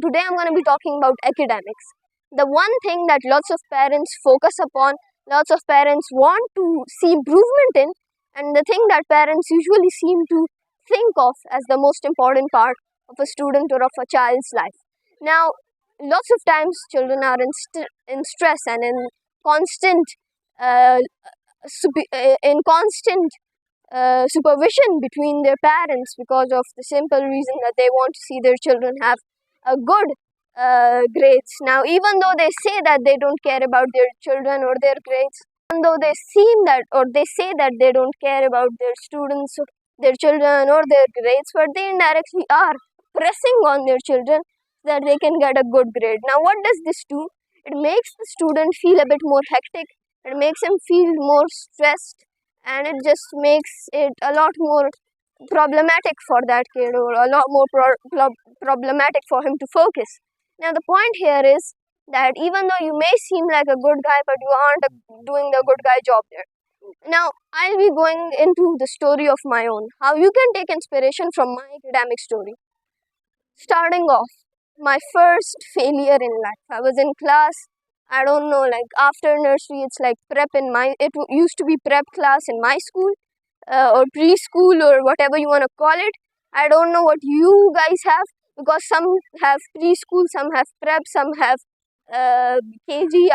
today I'm going to be talking about academics. The one thing that lots of parents focus upon, lots of parents want to see improvement in, and the thing that parents usually seem to think of as the most important part of a student or of a child's life. Now, lots of times children are in stress and in constant uh, supervision between their parents because of the simple reason that they want to see their children have a good grades. Now, even though they say that they don't care about their children or their grades, even though they say that they don't care about their students, or their children or their grades, but they indirectly are pressing on their children that they can get a good grade. Now, what does this do? It makes the student feel a bit more hectic. It makes him feel more stressed, and it just makes it a lot more problematic for that kid, or a lot more problematic for him to focus. Now, the point here is that even though you may seem like a good guy, but you aren't doing the good guy job there. Now, I'll be going into the story of my own, how you can take inspiration from my academic story. Starting off, my first failure in life. I was in class, I don't know, like after nursery, it's like prep it used to be prep class in my school, or preschool, or whatever you want to call it. I don't know what you guys have, because some have preschool, some have prep, some have KG.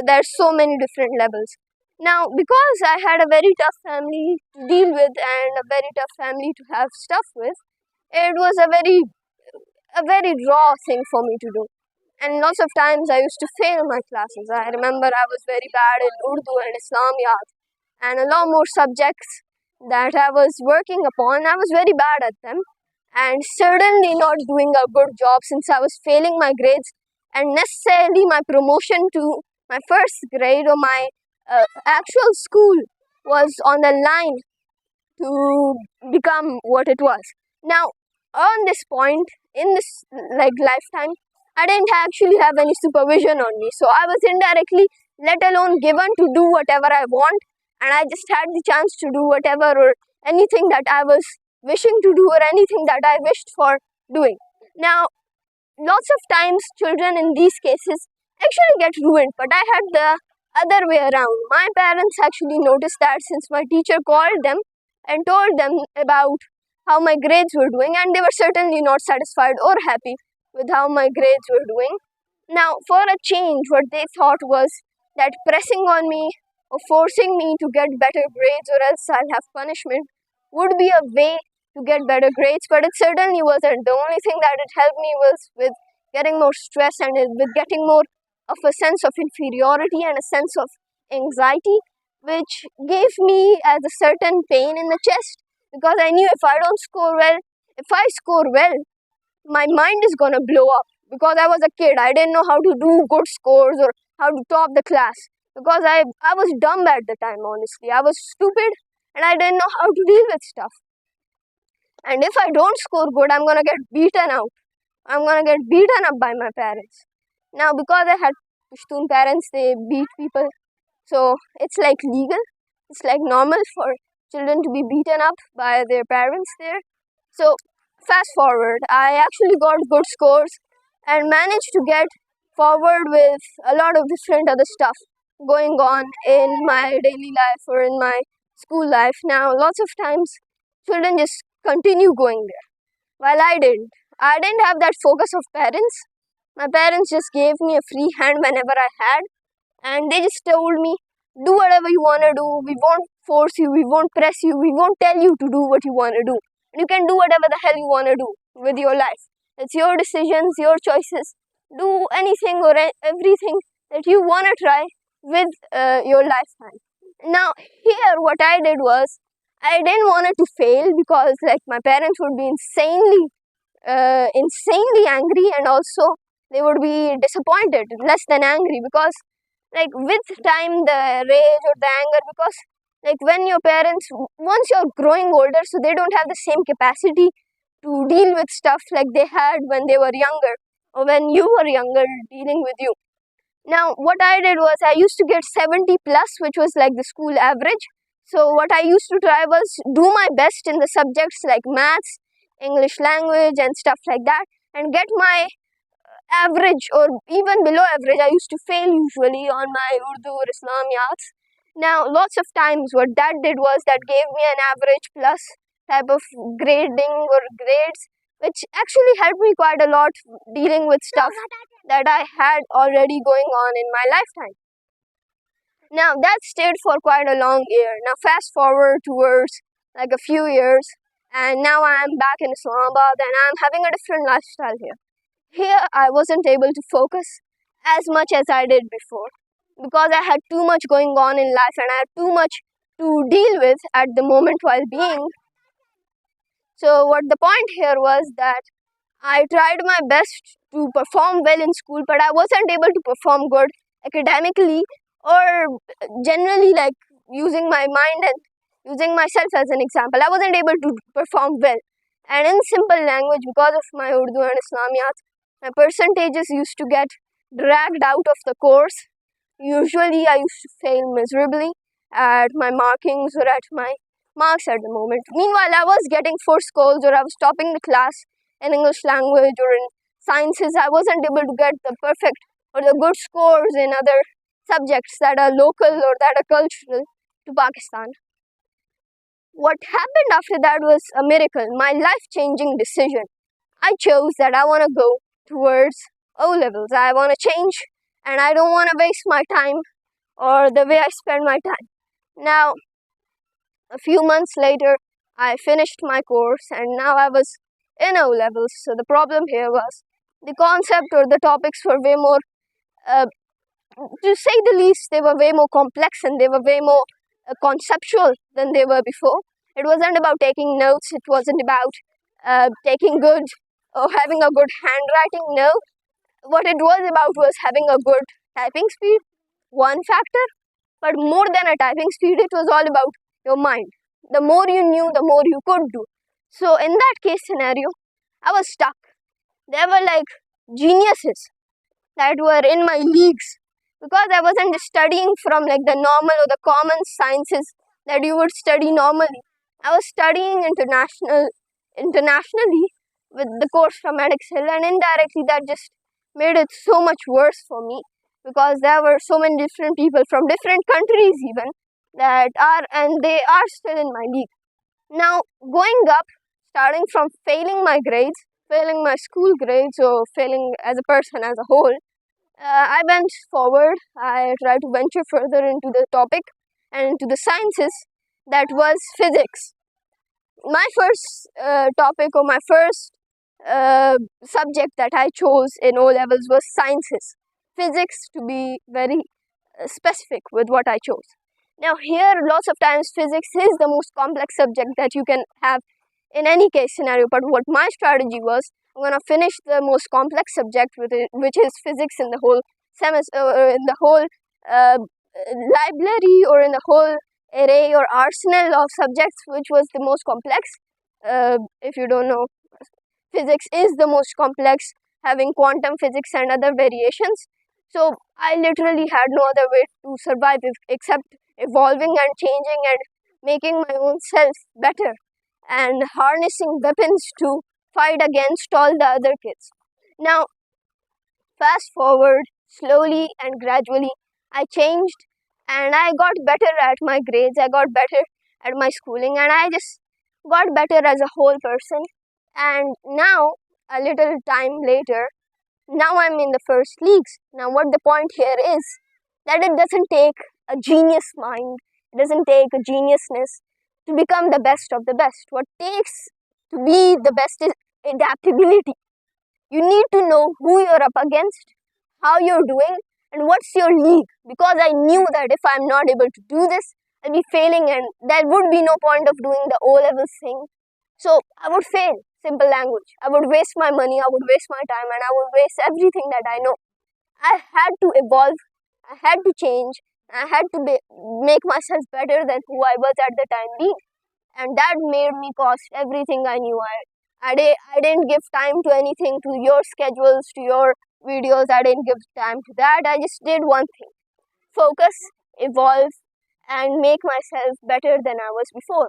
There's so many different levels. Now, because I had a very tough family to deal with and a very tough family to have stuff with, it was a very raw thing for me to do. And lots of times I used to fail my classes. I remember I was very bad in Urdu and Islamiyat and a lot more subjects that I was working upon. I was very bad at them and certainly not doing a good job, since I was failing my grades, and necessarily my promotion to my first grade or my actual school was on the line to become what it was. Now, on this point, in this lifetime, I didn't actually have any supervision on me, so I was indirectly, let alone given, to do whatever I want, and I just had the chance to do whatever or anything that I was wishing to do, or anything that I wished for doing. Now, lots of times children in these cases actually get ruined, but I had the other way around. My parents actually noticed that, since my teacher called them and told them about how my grades were doing, and they were certainly not satisfied or happy with how my grades were doing. Now, for a change, what they thought was that pressing on me or forcing me to get better grades, or else I'll have punishment, would be a way to get better grades, but it certainly wasn't. The only thing that it helped me was with getting more stress and with getting more of a sense of inferiority and a sense of anxiety, which gave me as a certain pain in the chest, because I knew if I score well, my mind is gonna blow up, because I was a kid. I didn't know how to do good scores or how to top the class, because I was dumb at the time, honestly. I was stupid and I didn't know how to deal with stuff. And if I don't score good, I'm gonna get beaten out. I'm gonna get beaten up by my parents. Now, because I had Pashtun parents, they beat people, so it's like legal. It's like normal for children to be beaten up by their parents there. So, fast forward, I actually got good scores and managed to get forward with a lot of different other stuff going on in my daily life or in my school life. Now, lots of times children just continue going there, while I didn't. I didn't have that focus of parents. My parents just gave me a free hand whenever I had, and they just told me, do whatever you want to do. We won't force you, we won't press you, we won't tell you to do what you want to do. You can do whatever the hell you want to do with your life. It's your decisions, your choices. Do anything or everything that you want to try with your lifetime. Now, here what I did was, I didn't want it to fail, because my parents would be insanely angry, and also they would be disappointed, less than angry, because with time the rage or the anger, because when your parents, once you're growing older, so they don't have the same capacity to deal with stuff like they had when they were younger, or when you were younger dealing with you. Now, what I did was, I used to get 70 plus, which was like the school average. So what I used to try was do my best in the subjects like maths, English language and stuff like that, and get my average or even below average. I used to fail usually on my Urdu or Islamiyats. Now, lots of times what that did was that gave me an average plus type of grading or grades, which actually helped me quite a lot dealing with stuff that I had already going on in my lifetime. Now, that stayed for quite a long year. Now, fast forward towards like a few years, and now I am back in Islamabad and I am having a different lifestyle here. Here, I wasn't able to focus as much as I did before because I had too much going on in life and I had too much to deal with at the moment while being. So, what the point here was that I tried my best to perform well in school, but I wasn't able to perform good academically or generally, like using my mind and using myself as an example. I wasn't able to perform well. And in simple language, because of my Urdu and Islamiyat, my percentages used to get dragged out of the course. Usually, I used to fail miserably at my markings or at my marks at the moment. Meanwhile, I was getting 4 scores or I was topping the class in English language or in sciences. I wasn't able to get the perfect or the good scores in other subjects that are local or that are cultural to Pakistan. What happened after that was a miracle, my life-changing decision. I chose that I want to go towards O-levels. I want to change and I don't want to waste my time or the way I spend my time. Now, a few months later, I finished my course and now I was in O-levels. So the problem here was the concept or the topics were way more, to say the least, they were way more complex and they were way more conceptual than they were before. It wasn't about taking notes, it wasn't about taking good or having a good handwriting. No, what it was about was having a good typing speed, one factor, but more than a typing speed, it was all about your mind. The more you knew, the more you could do. So in that case scenario, I was stuck. There were like geniuses that were in my leagues because I wasn't studying from like the normal or the common sciences that you would study normally. I was studying internationally with the course from Edexcel, and indirectly that just made it so much worse for me because there were so many different people from different countries even that are, and they are still in my league. Now, going up, starting from failing my grades, failing my school grades, or failing as a person as a whole, I went forward. I tried to venture further into the topic and into the sciences, that was physics. My first topic or my first subject that I chose in O-levels was sciences, physics to be very specific with what I chose. Now here, lots of times physics is the most complex subject that you can have in any case scenario, but what my strategy was, I'm going to finish the most complex subject with it, which is physics, in the whole semester, in the whole library or in the whole array or arsenal of subjects, which was the most complex. If you don't know, physics is the most complex, having quantum physics and other variations. So I literally had no other way to survive except evolving and changing and making my own self better and harnessing weapons to fight against all the other kids. Now, fast forward, slowly and gradually, I changed and I got better at my grades, I got better at my schooling, and I just got better as a whole person. And now, a little time later, now I'm in the first leagues. Now, what the point here is that it doesn't take a genius mind, it doesn't take a geniusness to become the best of the best. What takes to be the best is adaptability. You need to know who you're up against, how you're doing, and what's your league. Because I knew that if I'm not able to do this, I'll be failing and there would be no point of doing the O-level thing. So I would fail, simple language. I would waste my money, I would waste my time, and I would waste everything that I know. I had to evolve, I had to change, I had to make myself better than who I was at the time being. And that made me cost everything I knew. I didn't give time to anything, to your schedules, to your videos. I didn't give time to that. I just did one thing: focus, evolve, and make myself better than I was before.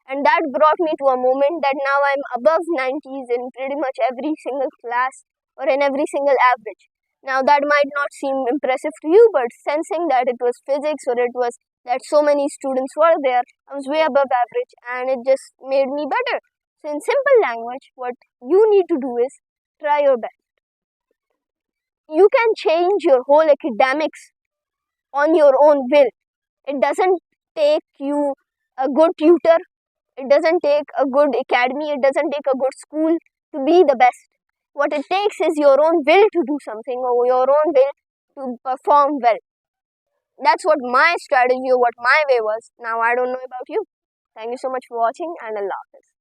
And that brought me to a moment that now I'm above 90s in pretty much every single class or in every single average. Now that might not seem impressive to you, but sensing that it was physics or it was that so many students were there, I was way above average and it just made me better. So in simple language, what you need to do is try your best. You can change your whole academics on your own will. It doesn't take you a good tutor, it doesn't take a good academy, it doesn't take a good school to be the best. What it takes is your own will to do something or your own will to perform well. That's what my strategy or what my way was. Now I don't know about you. Thank you so much for watching and Allah Hafiz.